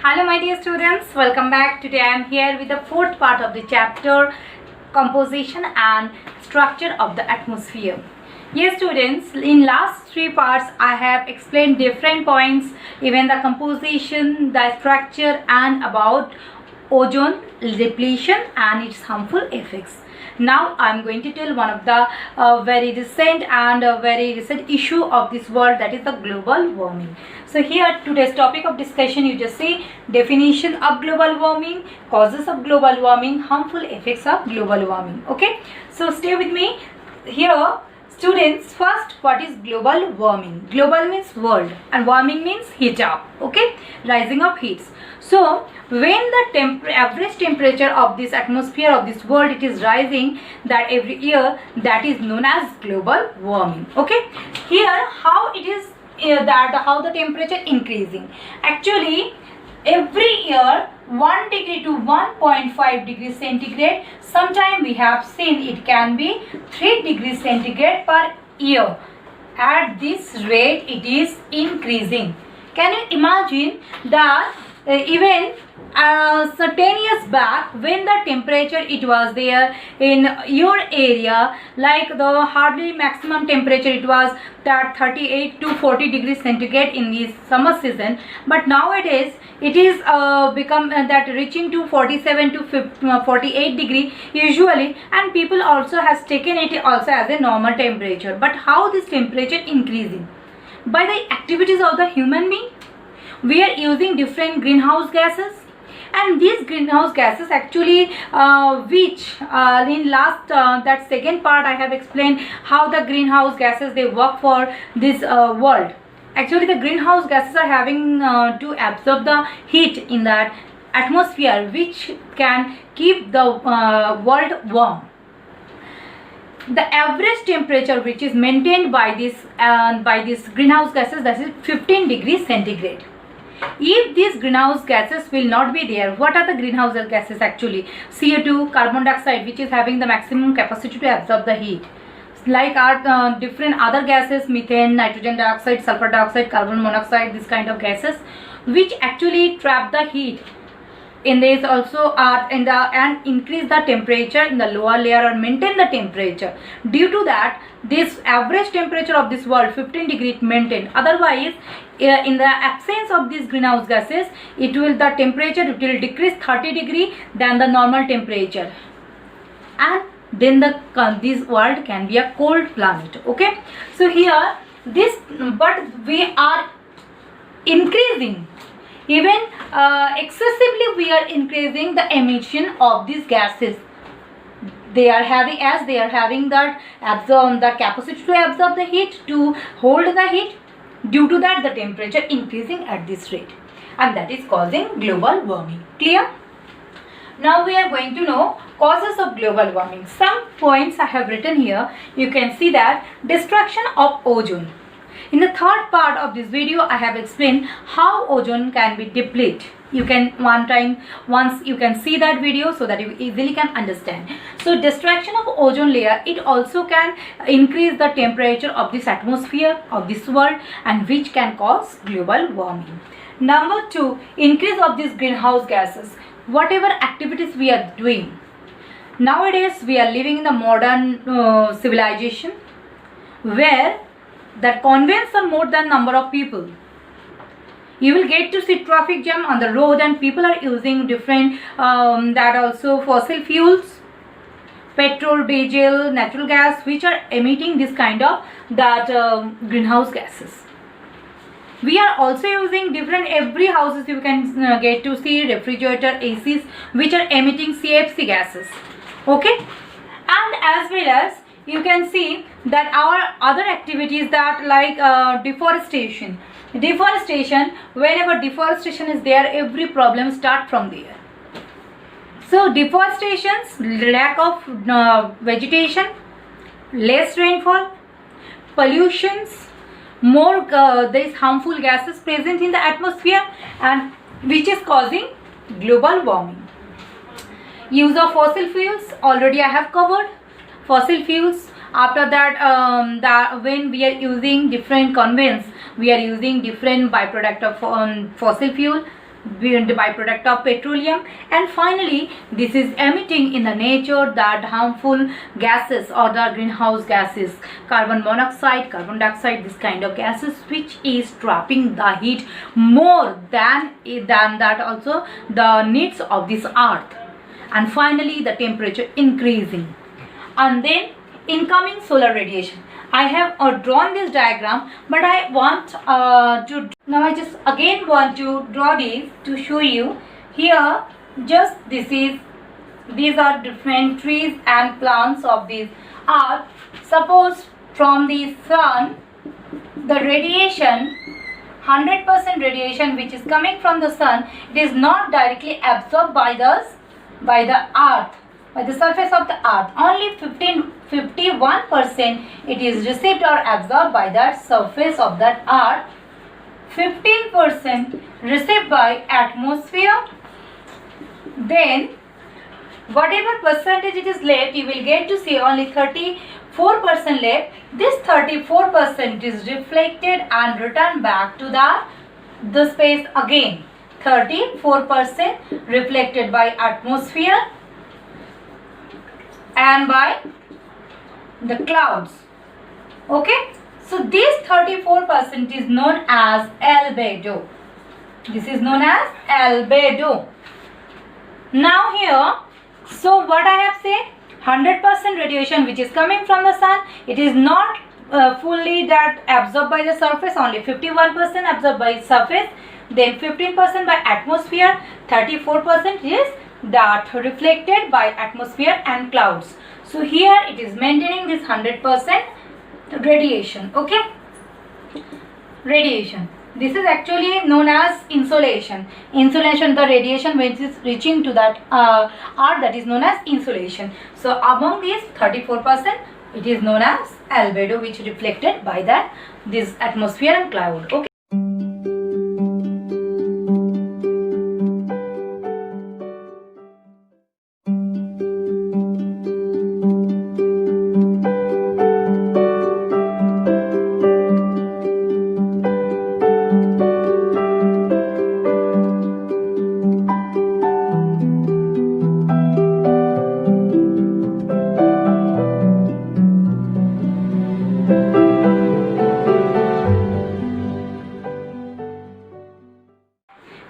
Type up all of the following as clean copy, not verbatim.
Hello my dear students, welcome back. Today I am here with the fourth part of the chapter composition and structure of the atmosphere. Yes students, in last three parts I have explained different points, even the composition, the structure and about ozone depletion and its harmful effects. Now I am going to tell one of the very recent issue of this world, that is the global warming. So here today's topic of discussion, you just see definition of global warming, causes of global warming, harmful effects of global warming. Okay, so stay with me here. Students, first, what is global warming? Global means world and warming means heat up. Okay, rising of heats. So when the average temperature of this atmosphere of this world it is rising, that every year, that is known as global warming. Okay, here how it is how the temperature increasing. Actually every year 1 degree to 1.5 degrees centigrade. Sometime we have seen it can be 3 degrees centigrade per year. At this rate it is increasing. Can you imagine that even so 10 years back, when the temperature it was there in your area, like the hardly maximum temperature it was that 38 to 40 degrees centigrade in the summer season, but nowadays it is become that reaching to 47 to 48 degree usually, and people also has taken it also as a normal temperature. But how this temperature increasing? By the activities of the human being. We are using different greenhouse gases, and these greenhouse gases actually which in last that second part I have explained how the greenhouse gases they work for this world. Actually the greenhouse gases are having to absorb the heat in that atmosphere, which can keep the world warm. The average temperature which is maintained by this greenhouse gases, that is 15 degrees centigrade. If these greenhouse gases will not be there, what are the greenhouse gases actually? CO2, carbon dioxide, which is having the maximum capacity to absorb the heat. Like our different other gases, methane, nitrogen dioxide, sulfur dioxide, carbon monoxide, this kind of gases, which actually trap the heat. In this also are and increase the temperature in the lower layer or maintain the temperature. Due to that, this average temperature of this world 15 degree maintained. Otherwise in the absence of these greenhouse gases, the temperature it will decrease 30 degree than the normal temperature, and then this world can be a cold planet. Okay, so here this, but we are increasing, even excessively we are increasing the emission of these gases. They are having that capacity to absorb the heat, to hold the heat. Due to that the temperature increasing at this rate, and that is causing global warming. Clear? Now we are going to know causes of global warming. Some points I have written here. You can see that destruction of ozone. In the third part of this video, I have explained how ozone can be depleted. You can once you can see that video so that you easily can understand. So destruction of ozone layer, it also can increase the temperature of this atmosphere of this world, and which can cause global warming. Number 2, increase of these greenhouse gases. Whatever activities we are doing nowadays, we are living in the modern civilization where that conveys a more than number of people. You will get to see traffic jam on the road, and people are using different that also fossil fuels, petrol, diesel, natural gas, which are emitting this kind of greenhouse gases. We are also using different, every houses you can get to see refrigerator, ACs, which are emitting CFC gases. Okay, and as well as you can see that our other activities that like deforestation. Whenever deforestation is there, every problem start from there. So deforestations, lack of vegetation, less rainfall, pollutions, more there is harmful gases present in the atmosphere, and which is causing global warming. Use of fossil fuels, already I have covered. Fossil fuels, after that when we are using different conveyance, we are using different byproduct of fossil fuel, the byproduct of petroleum. And finally, this is emitting in the nature that harmful gases or the greenhouse gases, carbon monoxide, carbon dioxide, this kind of gases, which is trapping the heat more than that also the needs of this earth. And finally, the temperature increasing. And then incoming solar radiation. I have drawn this diagram, but I want I just again want to draw this to show you here. Just these are different trees and plants of this earth. Suppose from the sun, the radiation, 100% radiation which is coming from the sun, it is not directly absorbed by the earth, by the surface of the earth. Only 51% it is received or absorbed by the surface of that earth. 15% received by atmosphere. Then whatever percentage it is left, you will get to see only 34% left. This 34% is reflected and returned back to the space again. 34% reflected by atmosphere and by the clouds. Okay, so this 34% is known as albedo. This is known as albedo. Now here, so what I have said, 100% radiation which is coming from the sun, it is not fully that absorbed by the surface, only 51% absorbed by surface, then 15% by atmosphere, 34% is that reflected by atmosphere and clouds. So here it is maintaining this 100% radiation. Okay, radiation, this is actually known as insolation. Insolation, the radiation which is reaching to that earth, that is known as insolation. So among these 34%, it is known as albedo, which reflected by this atmosphere and cloud. Okay.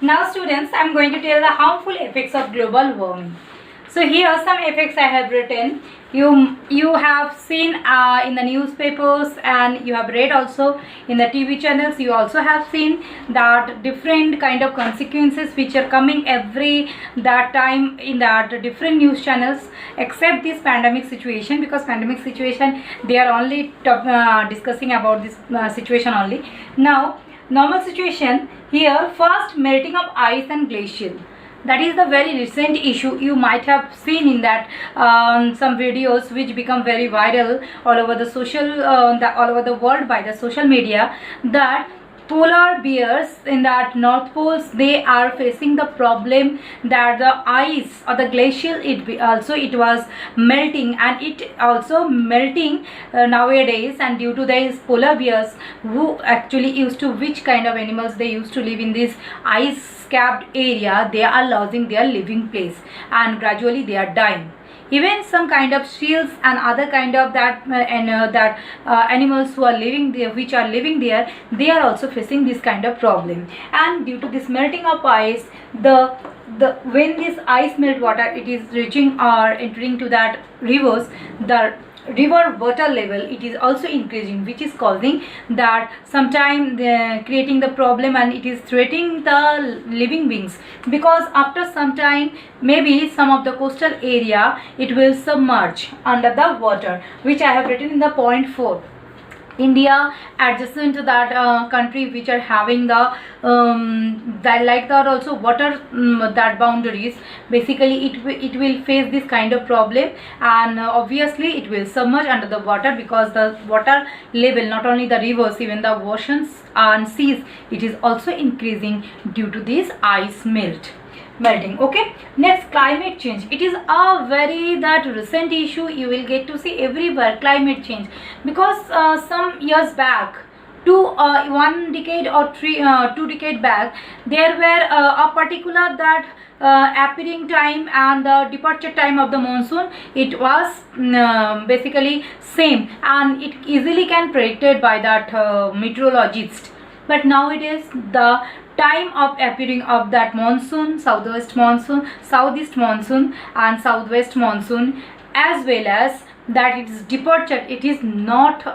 Now students, I am going to tell the harmful effects of global warming. So here some effects I have written. You have seen in the newspapers, and you have read also in the TV channels. You also have seen that different kind of consequences which are coming every that time in that different news channels, except this pandemic situation, because pandemic situation they are only discussing about this situation only. Now normal situation here, first melting of ice and glacier. That is the very recent issue. You might have seen in that some videos which become very viral all over the all over the world by the social media, that polar bears in that North Poles, they are facing the problem that the ice or the glacial it was melting, and it also melting nowadays. And due to these polar bears, who actually used to, which kind of animals they used to live in this ice capped area, they are losing their living place and gradually they are dying. Even some kind of seals and other kind of animals who are living there, which are living there, they are also facing this kind of problem. And due to this melting of ice, when this ice melt water, it is reaching or entering to that rivers, the river water level, it is also increasing, which is causing that sometime creating the problem, and it is threatening the living beings, because after some time maybe some of the coastal area it will submerge under the water, which I have written in the point 4. India adjacent to that country which are having the like that also water that boundaries, basically it will face this kind of problem, and obviously it will submerge under the water, because the water level, not only the rivers, even the oceans and seas, it is also increasing due to this ice melting. Okay, next, climate change. It is a very recent issue. You will get to see everywhere climate change, because some years back one decade or 2 decade back, there were a particular that appearing time and the departure time of the monsoon, it was basically same, and it easily can predicted by that meteorologist. But nowadays the time of appearing of that monsoon, southeast monsoon and southwest monsoon, as well as that its departure, it is not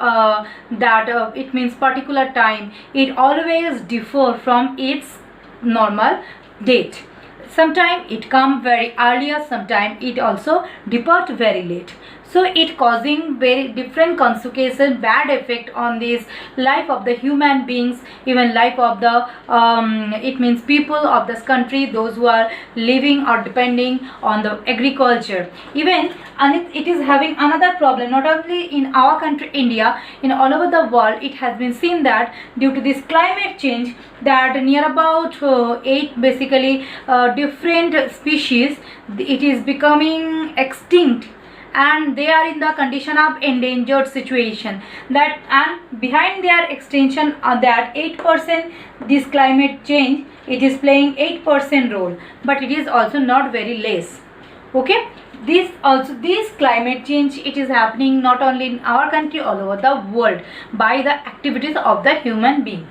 it means particular time, it always differ from its normal date. Sometime it come very earlier, sometime it also depart very late. So it causing very different consequences, bad effect on this life of the human beings, even life of the it means people of this country, those who are living or depending on the agriculture. Even, and it is having another problem, not only in our country India, in all over the world. It has been seen that due to this climate change, that near about 8 basically different species, it is becoming extinct, and they are in the condition of endangered situation. That, and behind their extinction, that 8%, this climate change, it is playing 8% role, but it is also not very less. Okay, this climate change, it is happening not only in our country, all over the world, by the activities of the human being.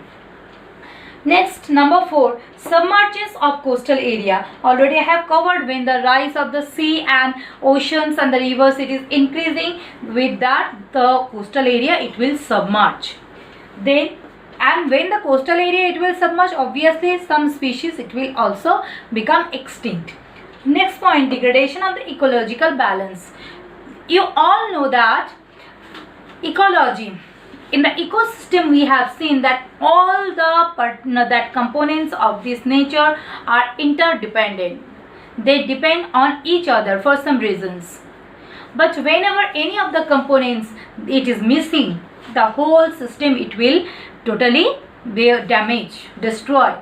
Next, number 4, submergence of coastal area. Already I have covered, when the rise of the sea and oceans and the rivers, it is increasing, with that the coastal area, it will submerge. Then, and when the coastal area, it will submerge, obviously some species, it will also become extinct. Next point, degradation of the ecological balance. You all know that ecology, in the ecosystem, we have seen that all the components of this nature are interdependent. They depend on each other for some reasons. But whenever any of the components, it is missing, the whole system, it will totally damage, destroy.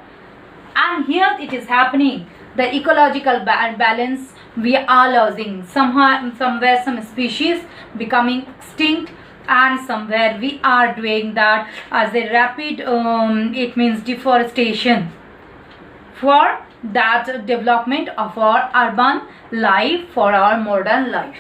And here it is happening, the ecological balance, we are losing. Somewhere some species becoming extinct, and somewhere we are doing that as a rapid it means deforestation for that development of our urban life, for our modern life.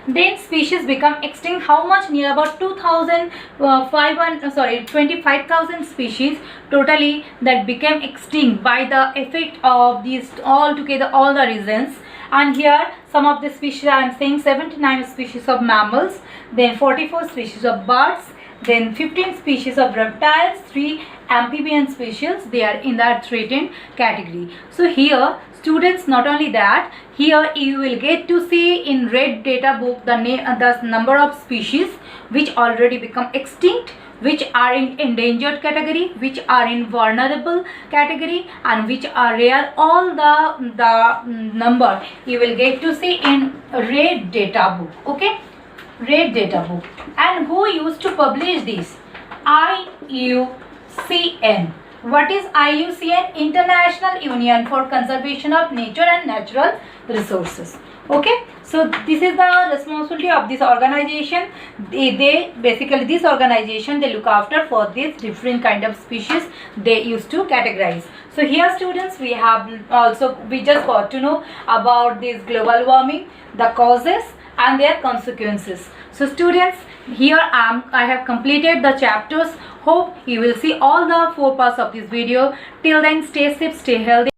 Then species become extinct. How much? Near about 25,000 species totally that became extinct by the effect of these all together, all the reasons. And here some of the species, I am saying 79 species of mammals, then 44 species of birds, then 15 species of reptiles, 3 amphibian species, they are in that threatened category. So here students, not only that, here you will get to see in red data book the number of species which already become extinct, which are in endangered category, which are in vulnerable category, and which are rare. All the number you will get to see in red data book. Okay, red data book. And who used to publish this? IUCN. What is IUCN? International Union for Conservation of Nature and Natural Resources. Okay, so this is the responsibility of this organization. They basically, this organization, they look after for this different kind of species they used to categorize. So here students, we just got to know about this global warming, the causes and their consequences. So students, here I have completed the chapters. Hope you will see all the 4 parts of this video. Till then, stay safe, stay healthy.